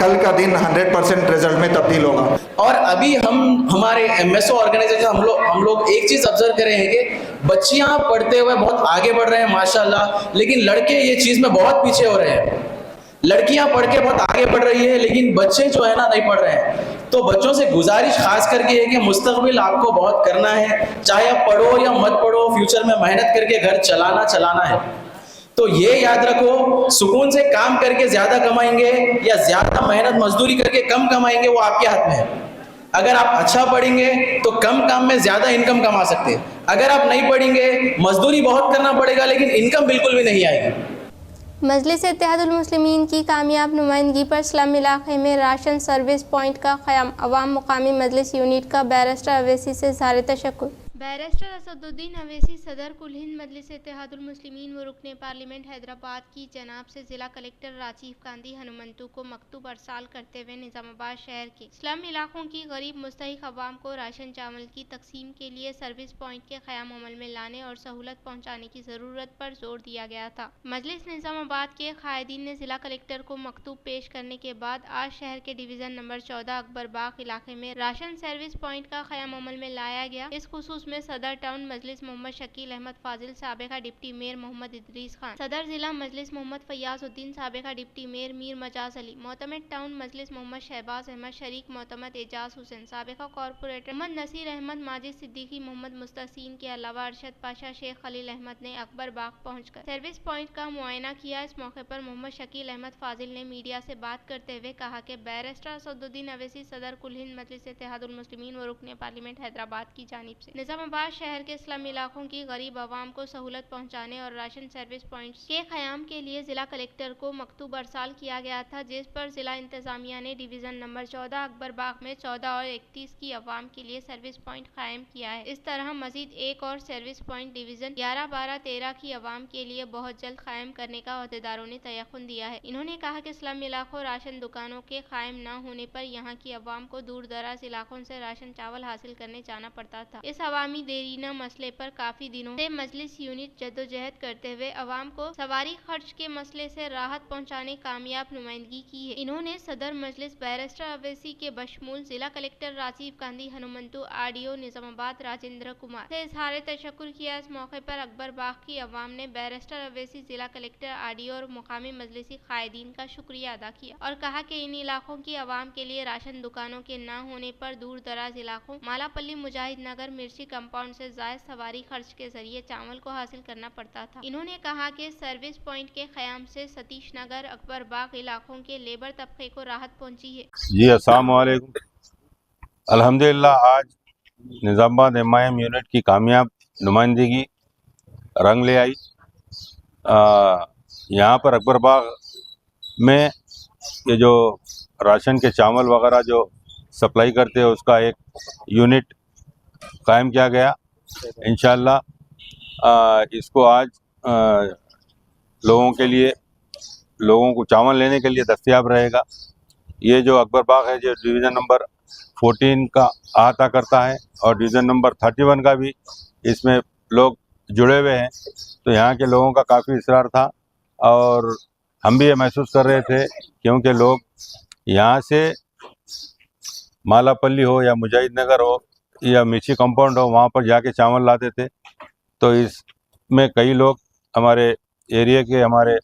कल का दिन 100% रिजल्ट में तब्दील होगा। और अभी हमारे MSO ऑर्गेनाइजेशन हम लोग एक चीज़ ऑब्जर्व कर रहे हैं कि बच्चियां पढ़ते हुए बहुत आगे बढ़ रहे हैं माशाल्लाह, लेकिन लड़के ये चीज़ में बहुत पीछे हो रहे हैं। लड़कियां पढ़ के बहुत आगे बढ़ रही है, लेकिन बच्चे जो है ना नहीं पढ़ रहे हैं। तो बच्चों से गुजारिश खास करके है कि मुस्तकबिल आपको बहुत करना है, चाहे आप पढ़ो या मत पढ़ो, फ्यूचर में मेहनत करके घर चलाना है। तो ये याद रखो, सुकून से काम करके ज़्यादा कमाएंगे या ज़्यादा मेहनत मजदूरी करके कम कमाएंगे, वो आपके हाथ में है। अगर आप अच्छा पढ़ेंगे तो कम काम में ज़्यादा इनकम कमा सकते हैं। अगर आप नहीं पढ़ेंगे, मजदूरी बहुत करना पड़ेगा लेकिन इनकम बिल्कुल भी नहीं आएगी। मजलिस इत्तेहादुल मुस्लिमीन की कामयाब नुमाइंदगी पर स्लम इलाके में राशन सर्विस पॉइंट का क़याम। अवाम मुकामी मजलिस यूनिट का बैरिस्टर अवैसी से इज़हार तशक्कुर। बैरिस्टर असदुद्दीन अवैसी सदर कुल हिंद मजलिस इत्तेहादुल मुस्लिमीन व रुकने पार्लियामेंट हैदराबाद की जनाब से ज़िला कलेक्टर राजीव गांधी हनुमंतु को मकतूब अरसाल करते हुए निज़ामाबाद शहर के स्लम इलाकों की गरीब मुस्तहिक अवाम को राशन चावल की तकसीम के लिए सर्विस पॉइंट के क़याम अमल में लाने और सहूलत पहुँचाने की ज़रूरत पर जोर दिया गया था। मजलिस निज़ामाबाद के कायदीन ने ज़िला कलेक्टर को मकतूब पेश करने के बाद आज शहर के डिवीज़न नंबर 14 अकबर बाग इलाके में राशन सर्विस पॉइंट का क़याम अमल में लाया गया। इस खुसूस में सदर टाउन मजलिस मोहम्मद शकील अहमद फाजिल, साबिका डिप्टी मेयर मोहम्मद इदरीस खान, सदर जिला मजलिस मोहम्मद फयाजुद्दीन, साबिका डिप्टी मेयर मीर मजाज अली, मोहतमद टाउन मजलिस मोहम्मद शहबाज अहमद, शरीक मोहतमद एजाज हुसैन, साबिका कॉर्पोरेटर मोहम्मद नसीर अहमद, माजिद सिद्दीकी, मोहम्मद मुस्तहसीन के अलावा अरशद पाशा, शेख खलील अहमद ने अकबर बाग पहुंचकर सर्विस पॉइंट का मुआयना किया। इस मौके पर मोहम्मद शकील अहमद फाजिल ने मीडिया से बात करते हुए कहा कि बैरिस्टर असदुद्दीन अवैसी सदर कुल हिंद मजलिस इत्तेहादुल मुस्लिमीन व रुकने पार्लियामेंट हैदराबाद की जानिब से निज़ामाबाद शहर के इस्लाम इलाकों की गरीब आवाम को सहूलत पहुंचाने और राशन सर्विस पॉइंट्स के क़याम के लिए जिला कलेक्टर को मकतूब अरसाल किया गया था, जिस पर जिला इंतजामिया ने डिवीज़न नंबर 14 अकबर बाग में 14 और 31 की आवाम के लिए सर्विस पॉइंट कायम किया है। इस तरह मजीद एक और सर्विस पॉइंट डिवीज़न 11, 12, 13 की आवाम के लिए बहुत जल्द कायम करने का अहदेदारों ने तयक़ुन दिया है। इन्होंने कहा कि इस्लाम इलाकों राशन दुकानों के कायम न होने पर यहाँ की आवाम को दूर दराज इलाकों से राशन चावल हासिल करने जाना पड़ता था। इस अवामी देरीना मसले पर काफी दिनों से मजलिस यूनिट जद्दोजहद करते हुए आवाम को सवारी खर्च के मसले से राहत पहुँचाने कामयाब नुमाइंदगी की है। इन्होंने सदर मजलिस बैरिस्टर अवैसी के बशमूल जिला कलेक्टर राजीव गांधी हनुमंतु, RDO निज़ामाबाद राजेंद्र कुमार से इज़हार तशक्कुर किया। इस मौके पर अकबर बाग की आवाम ने बैरिस्टर अवैसी, जिला कलेक्टर, RDO और मुकामी मजलिसी कायदीन का शुक्रिया अदा किया और कहा कि इन इलाकों की आवाम के लिए राशन दुकानों के न होने पर दूर दराज इलाकों मालापल्ली, मुजाहिद नगर, मिर्ची कंपाउंड से जायद सवारी खर्च के जरिए चावल को हासिल करना पड़ता था। इन्होंने कहा कि सर्विस पॉइंट के क़याम से सतीश नगर, अकबर बाग इलाकों के लेबर तबके को राहत पहुंची है। जी अस्सलाम वालेकुम। अल्हम्दुलिल्लाह आज निज़ामाबाद MIM यूनिट की कामयाब नुमाइंदगी रंग ले आई। यहाँ पर अकबर बाग में ये जो राशन के चावल वगैरह जो सप्लाई करते हैं उसका एक यूनिट कायम किया गया। इंशाअल्लाह इसको आज लोगों को चावल लेने के लिए दस्तयाब रहेगा। ये जो अकबर बाग है जो डिवीज़न नंबर 14 का अहाता करता है और डिवीज़न नंबर 31 का भी इसमें लोग जुड़े हुए हैं। तो यहाँ के लोगों का काफ़ी इसरार था और हम भी ये महसूस कर रहे थे क्योंकि लोग यहाँ से मालापल्ली हो या मुजाहिद नगर हो या मिर्ची कंपाउंड हो, वहाँ पर जाके चावल लाते थे। तो इसमें कई लोग हमारे एरिया के हमारे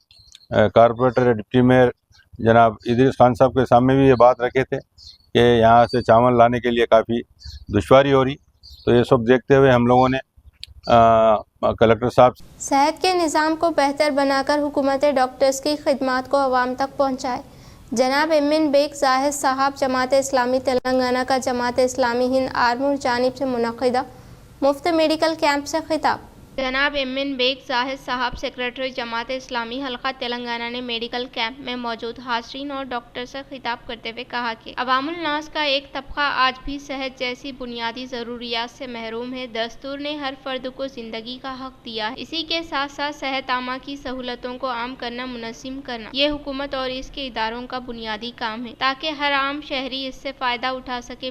कॉर्पोरेटर डिप्टी मेयर जनाब इदरीस खान साहब के सामने भी ये बात रखे थे कि यहाँ से चावल लाने के लिए काफ़ी दुश्वारी हो रही। तो ये सब देखते हुए हम लोगों ने कलेक्टर साहब सेहत के निज़ाम को बेहतर बनाकर हुकूमत डॉक्टर्स की खिदमात को आवाम तक पहुँचाए। जनाब एमिन बेग जाहिद साहब जमात इस्लामी तेलंगाना का जमात इस्लामी हिंद आर्मूर जानिब से मुनक़िदा मुफ्त मेडिकल कैंप से खिताब। जनाब एमिन बेग जाहिद साहब सेक्रेटरी जमात इस्लामी हल्का तेलंगाना ने मेडिकल कैंप में मौजूद हाज़रीन और डॉक्टर से खिताब करते हुए कहा कि अवामुल नास का एक तबका आज भी सेहत जैसी बुनियादी ज़रूरियात से महरूम है। दस्तूर ने हर फर्द को ज़िंदगी का हक दिया है। इसी के साथ साथ सेहत आमा की सहूलतों को आम करना, मुनज़्ज़म करना ये हुकूमत और इसके इदारों का बुनियादी काम है ताकि हर आम शहरी इससे फ़ायदा उठा सके।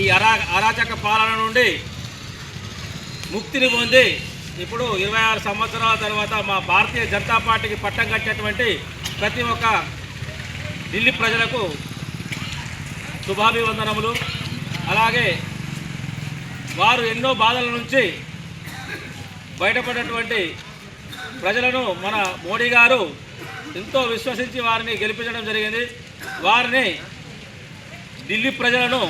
ఈ అరాచక పాలన నుండి ముక్తిని పొంది ఇప్పుడు 26 సంవత్సరాల తర్వాత మా భారతీయ జనతా పార్టీకి పట్టం కట్టినటువంటి ప్రతి ఒక్క ఢిల్లీ ప్రజలకు శుభాభివందనములు। అలాగే వారు ఎన్నో బాధల నుంచి బయటపడినటువంటి ప్రజలను మన మోడీ గారు ఎంతో విశ్వసించి వారిని గెలిపించడం జరిగింది। వారిని ఢిల్లీ ప్రజలను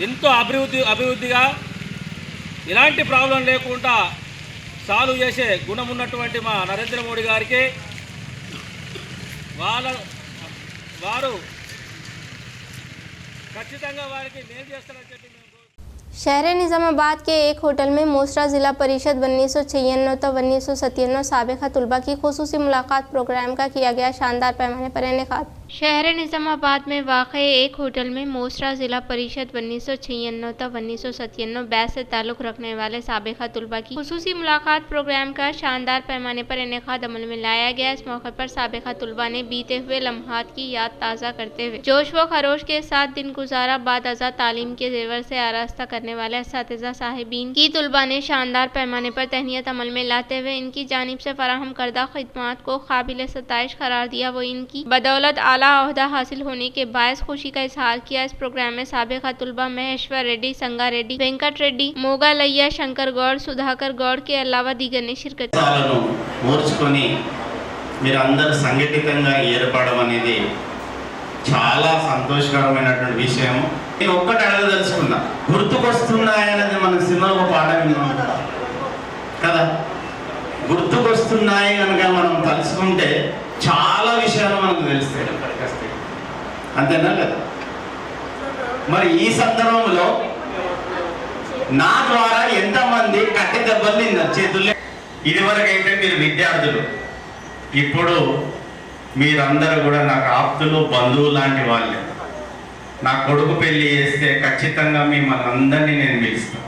ఎంతో అభివృద్ధిగా ఎలాంటి ప్రాబ్లం లేకుండా సాల్వ్ చేసే గుణం ఉన్నటువంటి మా నరేంద్ర మోడీ గారికి వారు ఖచ్చితంగా వారికి మేలు చేస్తారని చెప్పి शहर निज़ामाबाद के एक होटल में मोसरा ज़िला परिषद 1996 तो 1997 साबिक़ा तलबा की खुसूसी मुलाकात प्रोग्राम का किया गया शानदार पैमाने पर इनेकाद। शहर निज़ामाबाद में वाक़े एक होटल में मोसरा ज़िला परिषद 1996 तो 1997 बैच से ताल्लुक़ रखने वाले साबिक़ा तलबा की खुसूसी मुलाकात प्रोग्राम का शानदार पैमाने पर इनेकाद अमल में लाया गया। इस मौके पर साबिक़ा तलबा ने बीते हुए लम्हात की याद ताज़ा करते हुए जोश व खरोश के साथ दिन गुजारा। बाद अज़ा तालीम के ज़ेवर से आरास्ता करने वाले असातिज़ा साहिबीन की तलबा ने शानदार पैमाने पर तहनीत अमल में लाते हुए इनकी जानिब से फराहम करदा खिदमात को काबिल सताइश करार दिया। वो इनकी बदौलत आला ओहदा हासिल होने के बायस खुशी का इजहार किया। इस प्रोग्राम में साबिका तुलबा महेश्वर रेड्डी, संगा रेड्डी, वेंकट रेड्डी, मोगालయ్య, शंकर गौड़, सुधाकर गौड़ के अलावा दीगर ने शिरकत की। మీరందరూ సంఘటితంగా ఏర్పడడం అనేది చాలా సంతోషకరమైనటువంటి విషయం. నేను ఒక్కటి అడగదలుచుకున్నా, గుర్తుకొస్తున్నాయనేది మన సినిమాలో పాట విన్నాం కదా, గుర్తుకొస్తున్నాయి కనుక మనం తలుచుకుంటే చాలా విషయాలు మనకు తెలుస్తాయి, అంతేనా కదా? మరి ఈ సందర్భంలో నా ద్వారా ఎంతమంది కట్టె దెబ్బలు తిన్నారు చేతుల్లో? ఇదివరకైతే మీరు విద్యార్థులు, ఇప్పుడు మీరందరూ కూడా నాకు ఆప్తులు, బంధువులు లాంటి వాళ్ళే. నా కొడుకు పెళ్లి చేస్తే ఖచ్చితంగా మిమ్మల్ని అందరినీ నేను పిలుస్తాను.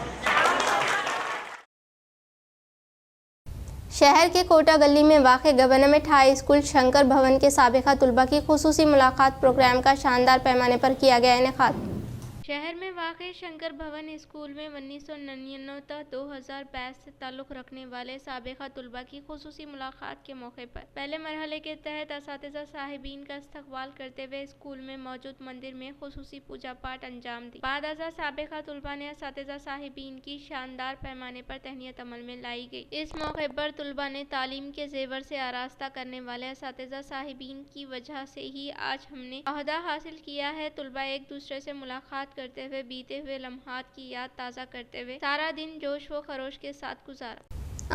शहर के कोटा गली में वाक़ गवर्नमेंट हाई स्कूल शंकर भवन के साबिका तुलबा की खुसूसी मुलाकात प्रोग्राम का शानदार पैमाने पर किया गया इनेकाद। शहर में वाक़ शंकर भवन स्कूल में 1999 तक 2022 से ताल्लुक़ रखने वाले साबिका तुलबा की खुसूसी मुलाकात के मौके पर पहले मरहले के तहत असातिज़ा साहिबीन का इस्तकबाल करते हुए स्कूल में मौजूद मंदिर में खुसूसी पूजा पाठ अंजाम दी। बाद अज़ा साबिका तुलबा ने असातिज़ा साहिबीन की शानदार पैमाने पर तहनीत अमल में लाई गई। इस मौके पर तुलबा ने तालीम के जेवर से आरास्ता करने वाले असातिज़ा साहिबीन की वजह से ही आज हमने अहदा हासिल किया है। तुलबा एक दूसरे से मुलाकात करते हुए बीते हुए लम्हात की याद ताज़ा करते हुए सारा दिन जोश व खरोश के साथ गुजारा।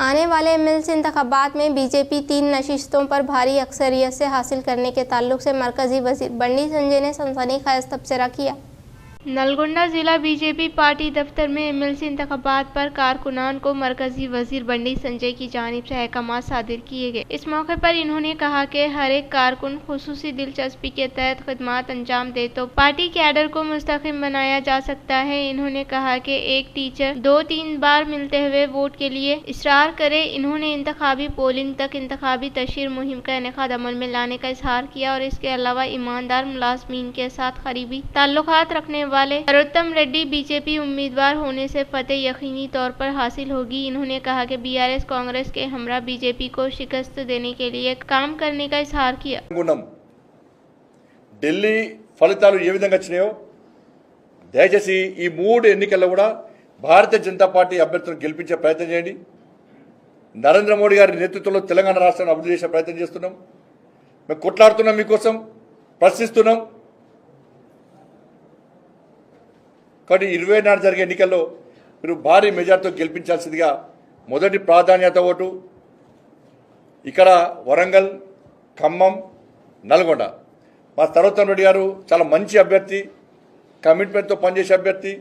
आने वाले एमएलसी इंतखाबात में बीजेपी 3 नशिस्तों पर भारी अक्सरियत से हासिल करने के ताल्लुक से मरकजी वजीर बंडी संजय ने सनसनीखेज तबसरा किया। नलगोंडा जिला बीजेपी पार्टी दफ्तर में एमएलसी इंतखाबात पर कारकुनान को मरकजी वजीर बंडी संजय की जानिब से अहकामात सादिर किए गए। इस मौके पर इन्होंने कहा कि हर एक कारकुन खुसूसी दिलचस्पी के तहत खिदमात अंजाम दे तो पार्टी कैडर को मुस्तकिम बनाया जा सकता है। इन्होंने कहा कि एक टीचर 2-3 बार मिलते हुए वोट के लिए इसरार करे। इन्होंने इंतखाबी पोलिंग तक इंतखाबी तशहीर मुहिम का इनेकाद अमल में लाने का इजहार किया और इसके अलावा ईमानदार मुलाजमीन के साथ करीबी ताल्लुकात रखने वाले नरोत्तम रेड्डी बीजेपी उम्मीदवार होने से फतेह यकीनी तौर पर हासिल होगी। इन्होंने कहा कि बीआरएस कांग्रेस के हमरा बीजेपी को शिकस्त देने के लिए काम करने का इजहार किया। ఢిల్లీ ఫలితాలు ఏ విధంగా వచ్చాయో దయచేసి ఈ 3 ఎన్నికల్లో కూడా భారతీయ జనతా పార్టీ అభ్యర్థులను గెలిపించే ప్రయత్నం చేయండి। నరేంద్ర మోడీ గారి నేతృత్వంలో తెలంగాణ రాష్ట్రాన్ని అభివృద్ధి చేసే ప్రయత్నం చేస్తున్నాం। మేము కొట్లాడుతున్నాం, మీకోసం ప్రశ్నిస్తున్నాం। కానీ 24 జరిగే ఎన్నికల్లో మీరు భారీ మెజార్టీతో గెలిపించాల్సిందిగా మొదటి ప్రాధాన్యత ఓటు ఇక్కడ వరంగల్, ఖమ్మం, నల్గొండ। మా సరోత్తమ్ రెడ్డి గారు చాలా మంచి అభ్యర్థి, కమిట్మెంట్తో పనిచేసే అభ్యర్థి,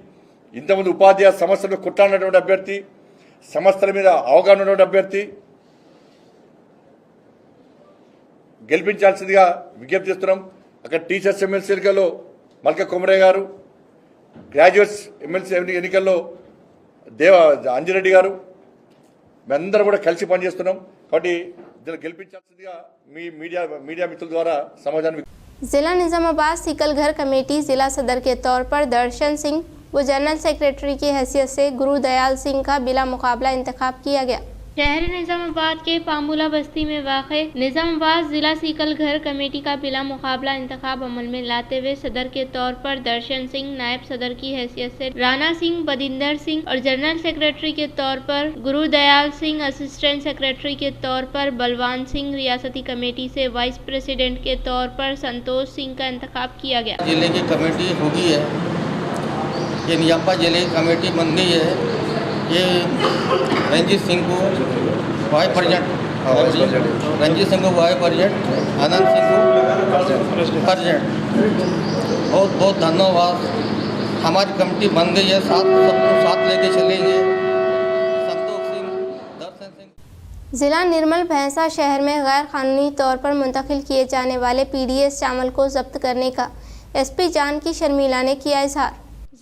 ఇంతకుముందు ఉపాధ్యాయ సమస్యలు కొట్టాడినటువంటి అభ్యర్థి, సమస్యల మీద అవగాహన ఉన్నటువంటి అభ్యర్థి, గెలిపించాల్సిందిగా విజ్ఞప్తి చేస్తున్నాం। అక్కడ టీచర్స్ ఎమ్మెల్సీ ఎన్నికల్లో మల్క కొమరయ్య గారు, గ్రాడ్యుయేట్స్ ఎమ్మెల్సీ ఎన్నికల్లో అంజిరెడ్డి గారు, మేమందరూ కూడా కలిసి పనిచేస్తున్నాం। కాబట్టి దీన్ని గెలిపించాల్సిందిగా మీ మీడియా మిత్రుల ద్వారా సమాజాన్ని। जिला निजामाबाद सीकल घर कमेटी जिला सदर के तौर पर दर्शन सिंह व जनरल सेक्रेटरी की हैसियत से गुरुदयाल सिंह का बिला मुकाबला इंतखाब किया गया। शहर निजामाबाद के पामुला बस्ती में वाक़े निजामाबाद जिला सीकल घर कमेटी का बिला मुकाबला इंतखाब अमल में लाते हुए सदर के तौर पर दर्शन सिंह, नायब सदर की हैसियत से राणा सिंह, बदिंदर सिंह और जनरल सेक्रेटरी के तौर पर गुरुदयाल सिंह, असिस्टेंट सेक्रेटरी के तौर पर बलवान सिंह, रियासती कमेटी से वाइस प्रेसिडेंट के तौर पर संतोष सिंह का इंतखाब किया गया। जिले की कमेटी होगी है, ये निजामाबाद जिले की कमेटी बन गई है। ये रंजीत सिंह को वाइस प्रेसिडेंट, रंजीत सिंह को वाइस प्रेसिडेंट, आनंद सिंह को प्रेसिडेंट। बहुत बहुत धन्यवाद। हमारी कमेटी बन गई है, सबको साथ लेके चलेंगे। संतोष सिंह, दर्शन सिंह। जिला निर्मल भैंसा शहर में गैर कानूनी तौर पर मुंतकिल किए जाने वाले पीडीएस चावल को जब्त करने का एसपी जान की शर्मिला ने किया इजहार।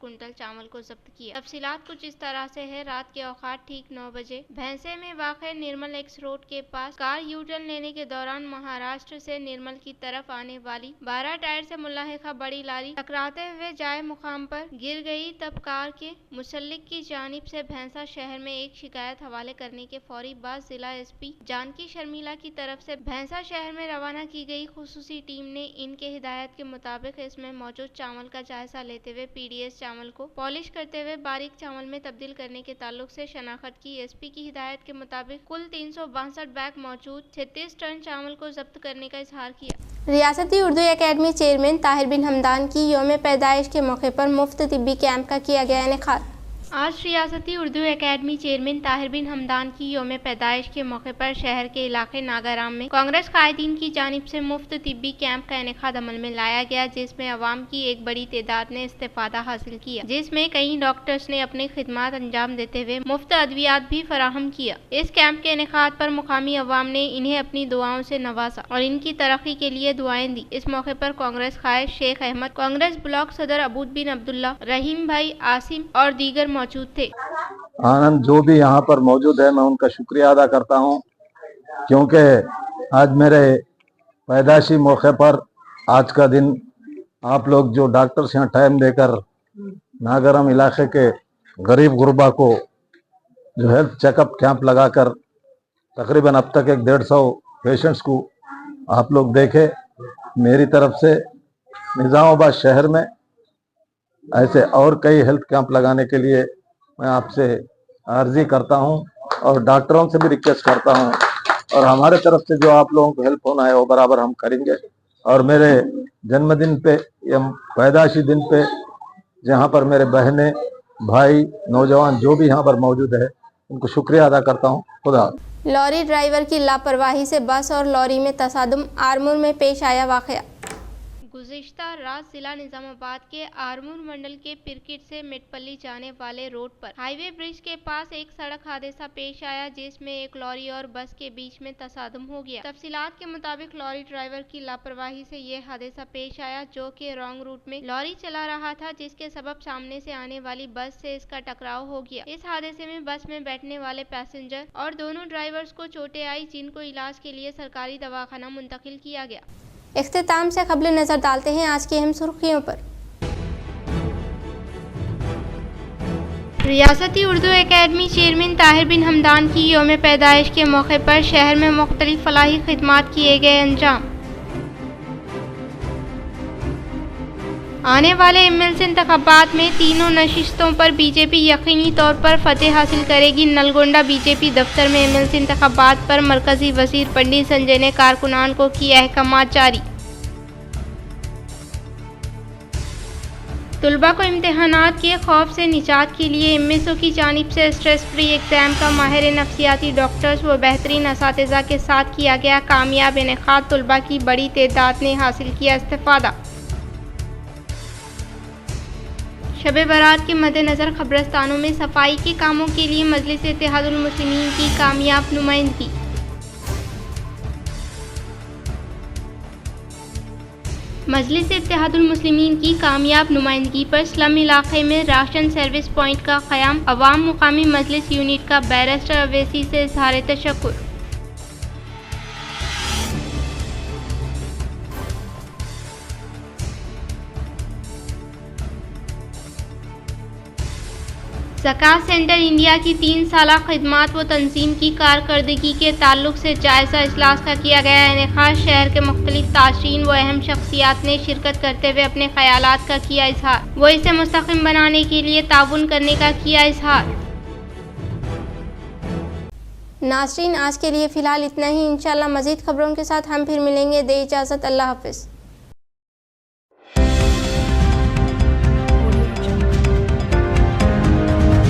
कुंटल चावल को जब्त किया। तफसीलात कुछ इस तरह से है। रात के औकात ठीक 9 बजे भैंसे में वाक़ निर्मल एक्स रोड के पास कार यू टर्न लेने के दौरान महाराष्ट्र से निर्मल की तरफ आने वाली 12 टायर से मुल्लाहिका बड़ी लारी टकराते हुए जाए मुकाम पर गिर गई। तब कार के मुसल्लिक की जानिब से भैंसा शहर में एक शिकायत हवाले करने के फौरी बाद जिला एसपी जानकी शर्मिला की तरफ से भैंसा शहर में रवाना की गई खुसूसी टीम ने इनके हिदायत के मुताबिक इसमें मौजूद चावल का जायजा लेते हुए पीडीएस चावल को पॉलिश करते हुए बारीक चावल में तब्दील करने के ताल्लुक से शनाख्त की। एसपी की हिदायत के मुताबिक कुल 362 बैग मौजूद 36 टन चावल को जब्त करने का इजहार किया। रियासती उर्दू एकेडमी चेयरमैन ताहिर बिन हमदान की यौम पैदाइश के मौके पर मुफ्त तिब्बी कैंप का किया गया इनेकाद। आज रियासती उर्दू एकेडमी चेयरमैन ताहिर बिन हमदान की यौम पैदाइश के मौके पर शहर के इलाके नागाराम में कांग्रेस कायदीन की जानिब से मुफ्त तिब्बी कैंप का इनेकाद अमल में लाया गया, जिसमें अवाम की एक बड़ी तादाद ने इस्तेफादा हासिल किया, जिसमें कई डॉक्टर्स ने अपनी खिदमात अंजाम देते हुए मुफ्त अद्वियात भी फराहम किया। इस कैंप के इनेकाद पर मुकामी अवाम ने इन्हें अपनी दुआओं से नवाजा और इनकी तरक्की के लिए दुआएं दी। इस मौके पर कांग्रेस कायद शेख अहमद, कांग्रेस ब्लॉक सदर अबूद बिन अब्दुल्ला, रहीम भाई, आसिम और दीगर मौजूद थे। आनंद जो भी यहाँ पर मौजूद है, मैं उनका शुक्रिया अदा करता हूँ, क्योंकि आज मेरे पैदाइशी मौके पर आज का दिन आप लोग जो डॉक्टर्स यहाँ टाइम देकर नागाराम इलाके के गरीब गुरबा को जो हेल्थ चेकअप कैंप लगाकर तकरीबन अब तक 150 पेशेंट्स को आप लोग देखे। मेरी तरफ से निज़ामाबाद शहर में ऐसे और कई हेल्थ कैंप लगाने के लिए मैं आपसे अर्जी करता हूं और डॉक्टरों से भी रिक्वेस्ट करता हूं, और हमारे तरफ से जो आप लोगों को हेल्प होना है वो बराबर हम करेंगे। और मेरे जन्मदिन पे या पैदाइशी दिन पे जहां पर मेरे बहनें, भाई, नौजवान जो भी यहाँ पर मौजूद है, उनको शुक्रिया अदा करता हूँ। खुदा। लॉरी ड्राइवर की लापरवाही से बस और लॉरी में तसादुम, आरमूर में पेश आया वाक़या। गुज़िश्ता रात जिला निजामाबाद के आरमूर मंडल के पिरकिट से मेटपल्ली जाने वाले रोड पर हाईवे ब्रिज के पास एक सड़क हादसा पेश आया, जिसमें एक लॉरी और बस के बीच में तसादुम हो गया। तफसीलात के मुताबिक लॉरी ड्राइवर की लापरवाही से ये हादसा पेश आया, जो कि रॉन्ग रूट में लॉरी चला रहा था, जिसके सबब सामने से आने वाली बस से इसका टकराव हो गया। इस हादसे में बस में बैठने वाले पैसेंजर और दोनों ड्राइवर्स को चोटें आई, जिनको इलाज के लिए सरकारी दवाखाना मुंतकिल किया गया। इख्तिताम से कबल नजर डालते हैं आज की अहम सुर्खियों पर। रियासती उर्दू एकेडमी चेयरमैन ताहिर बिन हमदान की यौम पैदाइश के मौके पर शहर में मुख्तलिफ फलाही खिदमात किए गए अंजाम। आने वाले एमएलसी इंतखाबात में तीनों नशिस्तों पर बीजेपी यकीनी तौर पर फतेह हासिल करेगी। नलगोंडा बीजेपी दफ्तर में एमएलसी इंतखाबात पर मरकजी वजीर पंडित संजय ने कारकुनान को किए अहकामात जारी। तुलबा को इम्तिहानात के खौफ से निजात के लिए एमएसओ की जानिब से स्ट्रेस फ्री एग्जाम का माहिर नफ्सियाती डॉक्टर्स व बेहतरीन असातिज़ा के साथ किया गया कामयाब इनेकाद। तुलबा की बड़ी तादाद ने हासिल किया इस्तिफादा। शब बारात के मद्देनज़र कब्रिस्तानों में सफाई के कामों के लिए मजलिस इत्तेहादुल मुस्लिमीन की कामयाब नुमाइंदगी। मजलिस इत्तेहादुल मुस्लिमीन की कामयाब नुमाइंदगी पर स्लम इलाके में राशन सर्विस पॉइंट का क़याम। अवाम मुकामी मजलिस यूनिट का बैरिस्टर अवैसी से इज़हार तशक्कुर। ज़कात सेंटर इंडिया की 3 साला खिदमात व तंजीम की कारकर्दगी के ताल्लुक से जायज़ा इजलास का किया गया इनेकाद। शहर के मुख्तलिफ ताशीन व अहम शख्सियात ने शिरकत करते हुए अपने ख्यालात का किया इजहार व इसे मुस्तक़िम बनाने के लिए ताउन करने का किया इजहार। नाज़रीन, आज के लिए फ़िलहाल इतना ही। इंशाअल्लाह मज़ीद खबरों के साथ हम फिर मिलेंगे। दे इजाज़त, अल्लाह हाफ़िज़।